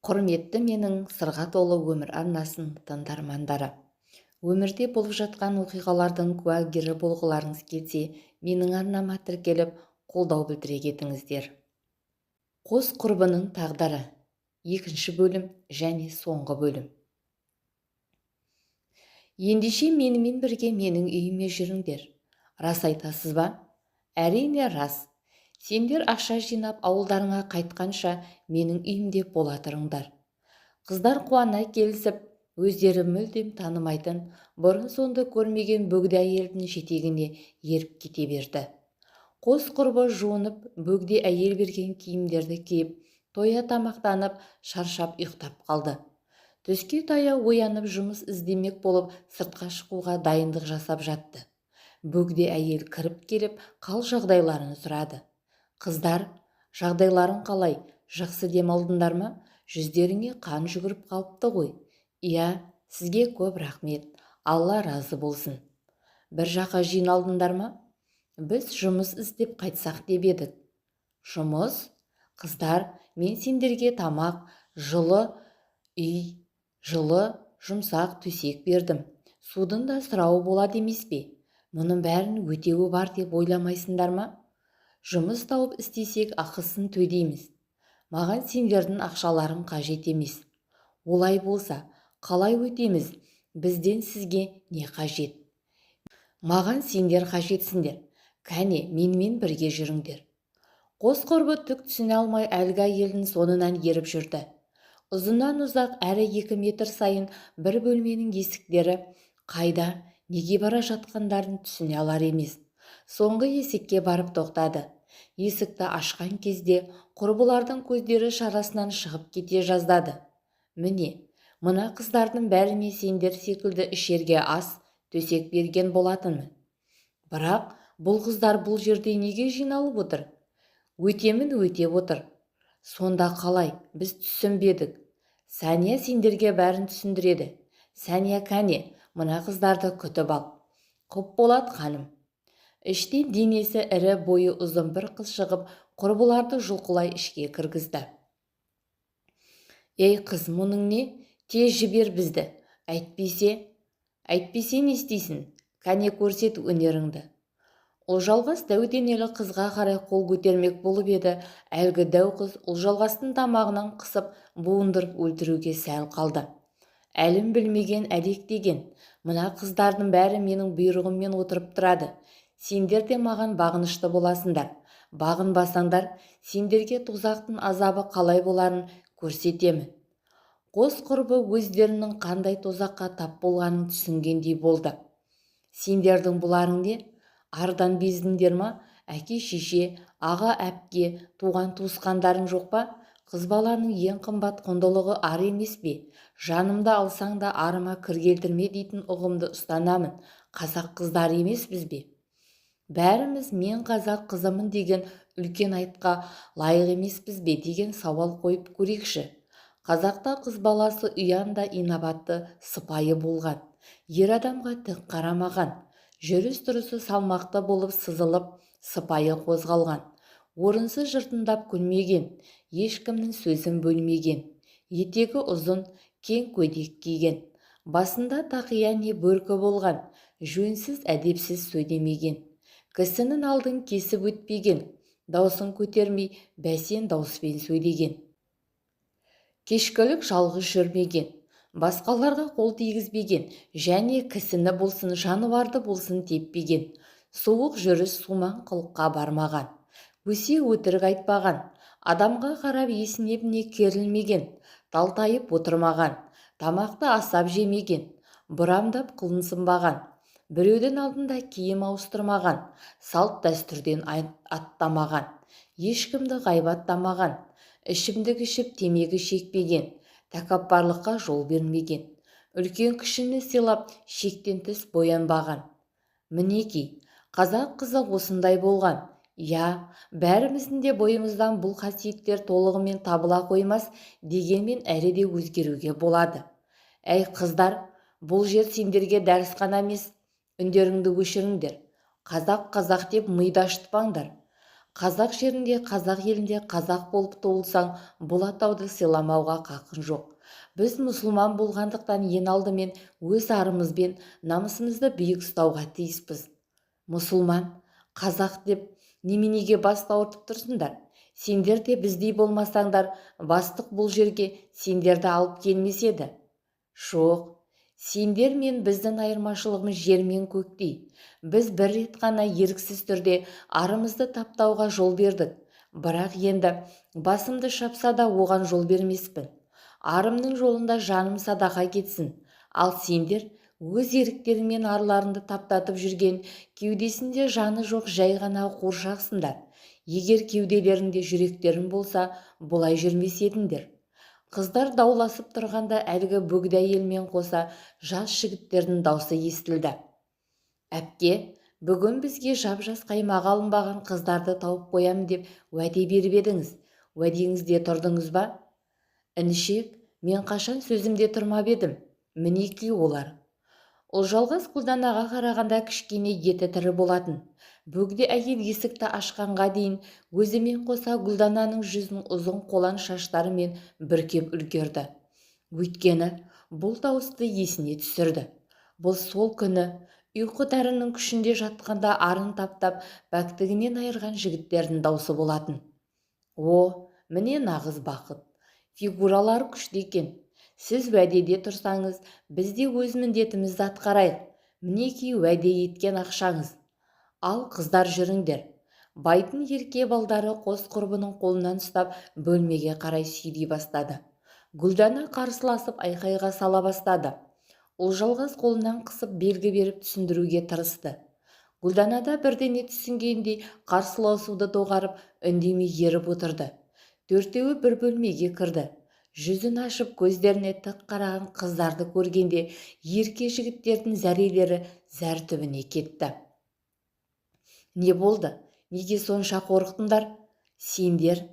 Құрметті менің сырға толы өмір арнасын тыңдармандары. Өмірде болып жатқан оқиғалардың куәгері болғыларыңыз келсе, менің арнама тіркеліп, қолдау білдіре кетіңіздер. Қос құрбының тағдыры. Екінші бөлім және соңғы бөлім. Ендеше менімен бірге менің үйіме жүріңдер. Рас айтасыз ба? Әрине рас. Сендер ақша жинап ауылдарыңа қайтқанша менің үйімде бола тұрыңдар. Қыздар қуана келісіп, өздері мүлдем танымайтын, бұрын-соңды көрмеген бөгде әйелдің жетегіне еріп кете берді. Қос құрбы жуынып, бөгде әйел берген киімдерді киіп, тоя тамақтанып, шаршап ұйықтап қалды. Түске таяу оянып жұмыс іздемек болып сыртқа шығуға дайындық жасап жатты. Бөгде әйел кіріп келіп, қал жағдайларын сұрады. Қыздар, жағдайларың қалай? Жақсы демалдыңдар ма? Жүздеріңе қан жүгіріп қалыпты ғой. Иә, сізге көп рахмет. Алла разы болсын. Bir жаққа жиналдыңдар ма? Біз жұмыс іздеп қайтсақ деп едік. Жұмыс? Қыздар, мен сендерге тамақ, жылы үй, жылы жұмсақ төсек бердім. Судың да сұрауы болады емес пе? Мұның бәрін өтеуі бар деп ойламайсыңдар ма? Жұмыс тауып істесек ақысын төлейміз. Маған сендердің ақшаларың қажет емес. Олай болса, қалай өтеміз? Бізден сізге не қажет? Маған сендер қажетсіңдер. Кәне, менімен бірге жүріңдер. Қос құрбы түк түсіне алмай әлгі әйелдің соңынан еріп жүрді. Ұзыннан ұзақ әрі 2 метр сайын бір бөлменің есіктері қайда, неге бара жатқандарын түсіне алар емес. Соңғы есікке барып тоқтады. Есікті ашқан кезде құрбылардың көздері шарасынан шығып кете жаздады. Міне, мына қыздардың бәріне сендер секілді ішерге ас, төсек берген болатынмын. Бірақ бұл қыздар бұл жерде неге жиналып отыр? Өтемін өтеп отыр. Сонда қалай, біз түсінбедік. Сәния сендерге бәрін түсіндіреді. Сәния, кәне, мына қыздарды күтіп ал. Құп болады, ханым. Іштен денесі ірі, бойы ұзын бір қыз шығып, құрбыларды жұлқылай ішке кіргізді. Ей қыз, мұның не? Тез жібер бізді. Әйтпесе не істейсің? Кәне көрсет өнеріңді. Ұлжалғас дәу денелі қызға қарай қол көтермек болып еді, әлгі дәу қыз Ұлжалғастың тамағынан қысып, буындырып өлтіруге сәл қалды. Әлім білмеген әлек деген, мына қыздардың бәрі менің бұйрығыммен отырып тұрады. Сендер де маған бағынышты боласыңдар. Бағынбасаңдар, сендерге тозақтың азабы қалай боларын көрсетемін. Қос құрбы өздерінің қандай тозаққа тап болғанын түсінгендей болды. Сендердің бұларың не? Ардан бездіңдер ма? Әке, шеше, аға, әпке, туған туысқандарың жоқ па? Қыз баланың ең қымбат құндылығы ар емес пе? Жанымды алсаң да арыма кір келтірме дейтін ұғымды ұстанамын. Қазақ қыздар емес біз бе? Бәріміз мен қазақ қызымын деген үлкен айтқа лайық емеспіз бе деген сауал қойып көрейікші. Қазақта қыз баласы ұян да инабатты, сыпайы болған. Ер адамға тік қарамаған. Жүріс-тұрысы салмақты болып сызылып, сыпайы қозғалған. Орынсыз жыртындап күлмеген, ешкімнің сөзін бөлмеген. Етегі ұзын, кең көйлек киген. Басында тақия не бөркі болған. Жөнсіз, әдепсіз сөйлемеген. Кісінің алдын кесіп өтпеген. Даусын көтермей, бәсен дауыспен сөйлеген. Кешкілік жалғыз жүрмеген. Басқаларға қол тигізбеген, және кісіні болсын, жануарды болсын теппеген. Суық жүріс суман қылыққа бармаған. Өсе өтірік айтпаған. Адамға қарап есінебіне керілмеген. Талтайып отырмаған. Тамақты асап жемеген. Бұрамдап қылынсынбаған. Біреудің алдында киім ауыстырмаған. Салт дәстүрден аттамаған. Ешкімді ғайбаттамаған. Ішімдік ішіп темекі шекпеген. Тәкаппарлыққа жол бермеген. Үлкен кішіні сыйлап, шектен тыс боянбаған. Мінеки, қазақ қызы осындай болған. Я, бәріміздің де бойымыздан бұл қасиеттер толығымен табыла қоймас, дегенмен әрі де өзгеруге болады. Әй қыздар, бұл жер сендерге дәрісхана емес, үндеріңді өшіріңдер. Қазақ деп миды ашытпаңдар. Қазақ жерінде, қазақ елінде қазақ болып туылсаң, бұл атауды сыйламауға қақың жоқ. Біз мұсылман болғандықтан ең алдымен өз арымыз бен намысымызды биік ұстауға тиіспіз. Мұсылман, қазақ деп неменеге бас ауыртып тұрсыңдар? Сендер де біздей болмасаңдар, бастық бұл жерге сендерді алып келмес еді. Жоқ, сендер мен біздің айырмашылығымыз жер мен көктей. Біз бір рет қана еріксіз түрде арымызды таптауға жол бердік. Бірақ енді басымды шапса да оған жол бермеспін. Арымның жолында жаным садаға кетсін. Ал сендер өз еріктеріңмен арларыңды таптатып жүрген, кеудесінде жаны жоқ жай ғана қуыршақсыңдар. Егер кеуделеріңде жүректерің болса, бұлай жүрмес едіңдер. Қыздар дауласып тұрғанда әлгі бөгде әйелмен қоса жас жігіттердің даусы естілді. Әпке, бүгін бізге жап-жас қаймағы алынбаған қыздарды тауып қоямын деп уәде беріп едіңіз. Уәдеңізде тұрдыңыз ба? Інішек, мен қашан сөзімде тұрмап едім. Мінеки олар. Ұлжалғыз Гүлданаға қарағанда кішкене еті тірі болатын. Бөгде әйел есікті ашқанға дейін өзімен қоса Гүлдананың жүзін ұзын қолаң шаштарымен бүркеп үлгерді. Өйткені бұл дауысты есіне түсірді. Бұл сол күні ұйқы дәрінің күшінде жатқанда арын таптап пәктігінен айырған жігіттердің даусы болатын. О, міне нағыз бақыт. Фигуралары күшті екен. Сіз уәдеде тұрсаңыз, біз де өз міндетімізді атқарайық. Мінеки уәде еткен ақшаңыз. Ал қыздар жүріңдер. Байдың ерке балдары қос құрбының қолынан ұстап бөлмеге қарай сүйрей бастады. Гүлдана қарсыласып айқайға сала бастады. Ұлжалғыз қолынан қысып белгі беріп түсіндіруге тырысты. Гүлдана да бірдене түсінгендей қарсыласуды доғарып үндемей еріп отырды. Төртеуі бір бөлмеге кірді. Жүзін ашып көздеріне тік қараған қыздарды көргенде ерке жігіттердің зәрелері зәр түбіне кетті. Не болды? Неге сонша қорықтыңдар? Сендер,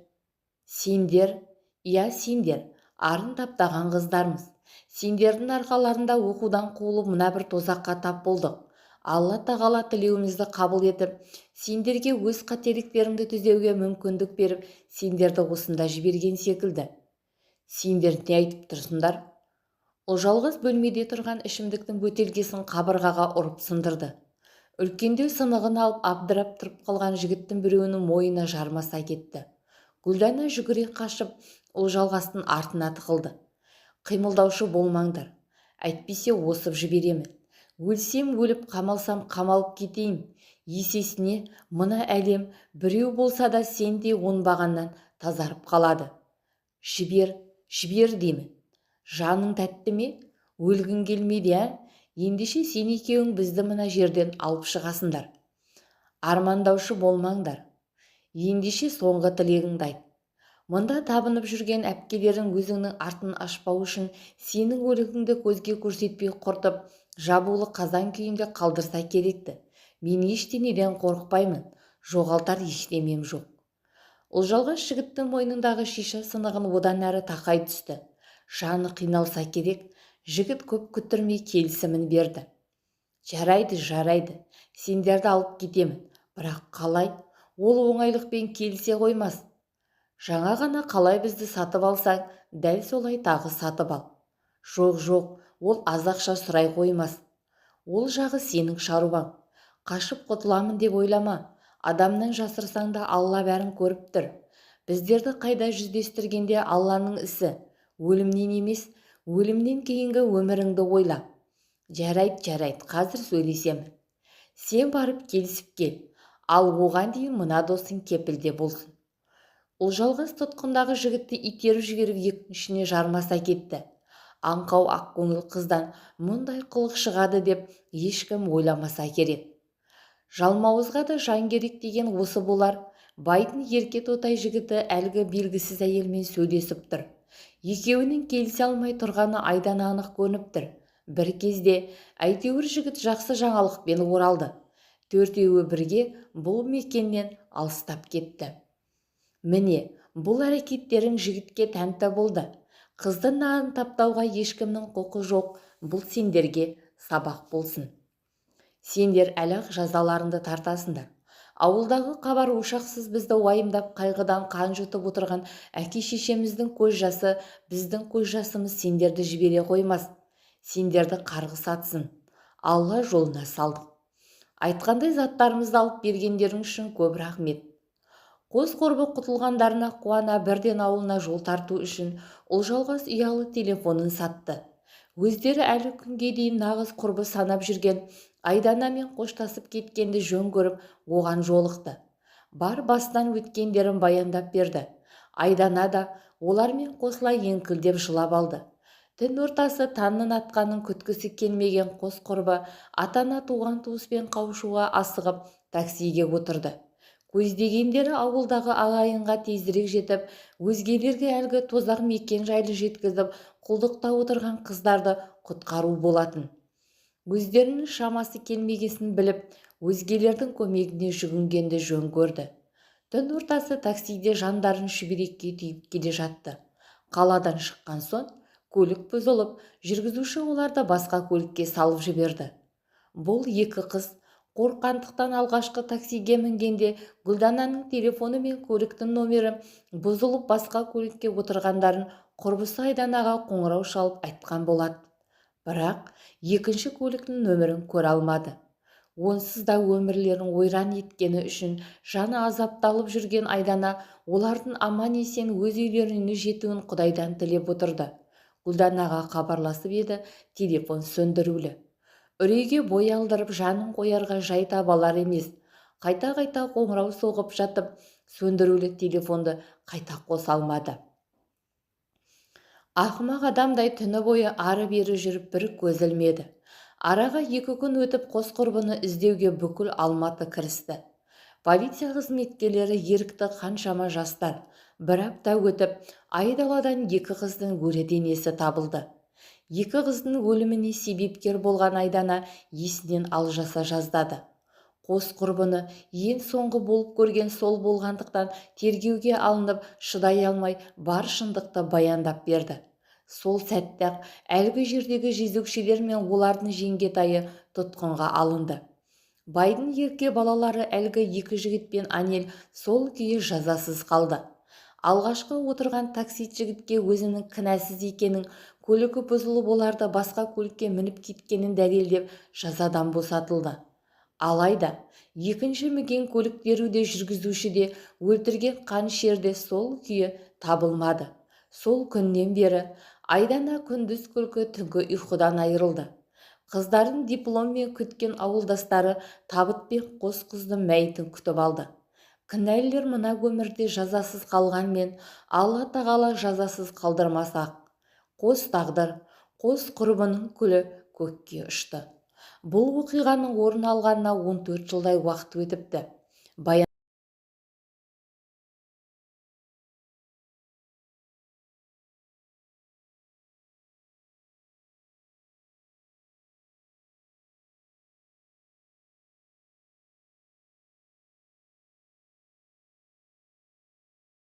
иә сендер, арын таптаған қыздармыз. Сендердің арқаларында оқудан қуылып мына бір тозаққа тап болдық. Алла тағала тілеуімізді қабыл етіп, сендерге өз қателіктеріңді түзеуге мүмкіндік беріп, сендерді осында жіберген секілді. Сендер не айтып тұрсыңдар? Ұлжалғыз бөлмеде тұрған ішімдіктің бөтелкесін қабырғаға ұрып сындырды. Үлкендеу сынығын алып абдырап тұрып қалған жігіттің біреуінің мойнына жармаса кетті. Гүлдана жүгіре қашып Ұлжалғыздың артына тығылды. Қимылдаушы болмаңдар, әйтпесе осып жіберемін. Өлсем өліп, қамалсам қамалып кетейін. Есесіне мына әлем біреу болса да сенде оңбағаннан тазарып қалады. Жібер деймін. Жаның тәтті ме? Өлгің келмейді, ә? Ендеше сен екеуің бізді мына жерден алып шығасыңдар. Армандаушы болмаңдар. Ендеше соңғы тілегіңді айт. Мұнда табынып жүрген әпкелерің өзіңнің артын ашпау үшін сенің өлігіңді көзге көрсетпей құртып, жабулы қазан күйінде қалдырса керекті. Мен ештеңеден қорықпаймын. Жоғалтар ештемем жоқ. Ұлжалғыз жігіттің мойнындағы шиша сынығын одан әрі тақай түсті. Жаны қиналса керек, жігіт көп күттірмей келісімін берді. Жарайды, сендерді алып кетемін. Бірақ қалай? Ол оңайлықпен келісе қоймас. Жаңа ғана қалай бізді сатып алсаң, дәл солай тағы сатып ал. Жоқ, ол аз ақша сұрай қоймас. Ол жағы сенің шаруаң. Қашып құтыламын деп ойлама. Адамнан жасырсаң да Алла бәрін көріп тұр. Біздерді қайда жүздестіргенде Алланың ісі. Өлімнен емес, өлімнен кейінгі өміріңді ойла. Жарайды, қазір сөйлесемін. Сен барып келісіп кел. Ал оған дейін мына досың кепілде болсын. Ұлжалғыз тұтқындағы жігітті итеріп жіберіп екіншісіне жармаса кетті. Аңқау ақкөңіл қыздан мұндай қылық шығады деп ешкім ойламаса керек. Жалмауызға да жан керек деген осы болар. Байдың ерке тотай жігіті әлгі белгісіз әйелмен сөйлесіп тұр. Екеуінің келісе алмай тұрғаны айдан анық көрініп тұр. Бір кезде әйтеуір жігіт жақсы жаңалықпен оралды. Төртеуі бірге бұл мекеннен алыстап кетті. Міне, бұл әрекеттерің жігітке тәнті болды. Қыздың нағын таптауға ешкімнің құқы жоқ. Бұл сендерге сабақ болсын. Сендер әлі жазаларыңды тартасыңдар. Ауылдағы хабар ошақсыз бізді уайымдап қайғыдан қан жұтып отырған әке-шешеміздің көз жасы біздің көз жасымыз сендерді жібере қоймас. Сендерді қарғыс атсын. Алла жолына салдық. Айтқандай заттарымызды алып бергендерің үшін көп рахмет. Қос қорбы құтылғандарына қуана бірден ауылына жол тарту үшін Ұлжалғас ұялы телефонын сатты. Өздері әлі күнге дейін нағыз құрбы санап жүрген Айданамен қоштасып кеткенді жөн көріп оған жолықты. Бар бастан өткендерін баяндап берді. Айдана да олармен қосыла еңкілдеп жылап алды. Түн ортасы таңның атқанын күткісі келмеген қос құрбы атана туған туыспен қауышуға асығып таксиге отырды. Көздегендері ауылдағы ағайынға тезірек жетіп, өзгелерге әлгі тозақ мекен жайлы жеткізіп, құлдықта отырған қыздарды құтқару болатын. Өздерінің шамасы келмегесін біліп, өзгелердің көмегіне жүгінгенді жөн көрді. Түн ортасы таксиде жандарын шүберекке түйіп келе жатты. Қаладан шыққан соң көлік бұзылып, жүргізуші оларды басқа көлікке салып жіберді. Бұл екі қыз қорққандықтан алғашқы таксиге мінгенде Гүлдананың телефоны мен көліктің номері бұзылып басқа көлікке отырғандарын құрбысы Айданаға қоңырау шалып айтқан болады. Бірақ екінші көліктің нөмірін көре алмады. Онсыз да өмірлерін ойран еткені үшін жаны азапталып жүрген Айдана олардың аман есен өз үйлеріне жетуін Құдайдан тілеп отырды. Гүлданаға хабарласып еді, телефон сөндірулі. Үрейге бой алдырып жанын қоярға жай табалар емес. Қайта-қайта қоңырау соғып жатып, сөндірулі телефонды қайта қоса алмады. Ақымақ адамдай түні бойы ары-бері жүріп бір көз ілмеді. Араға 2 күн өтіп қос құрбыны іздеуге бүкіл Алматы кірісті. Полиция қызметкерлері ерікті қаншама жастар. Бір апта өтіп, айдаладан 2 қыздың өлі денесі табылды. 2 қыздың өліміне себепкер болған Айдана есінен алжаса жаздады. Қос құрбыны ең соңғы болып көрген сол болғандықтан тергеуге алынып шыдай алмай бар шындықты баяндап берді. Сол сәтте-ақ әлгі жердегі жезөкшелер мен олардың жеңгетайы тұтқынға алынды. Байдың ерке балалары әлгі 2 жігітпен Анел сол күйі жазасыз қалды. Алғашқы отырған таксит жігітке өзінің кінәсіз екенін, көлігі бұзылып оларды басқа көлікке мініп кеткенін дәлелдеп жазадан босатылды. Алайда екінші мінген көліктері де жүргізуші де өлтірген қанішерде сол күйі табылмады. Сол күннен бері Айдана күндіз күлкі түнгі ұйқыдан айырылды. Қыздарын дипломмен күткен ауылдастары табытпен қос қыздың мәйітін күтіп алды. Кінәлілер мына өмірде жазасыз қалғанмен, Алла тағала жазасыз қалдырмасақ. Қос тағдыр, қос құрбының күлі көкке ұшты. Бұл оқиғаның орын алғанына 14 жылдай уақыт өтіпті.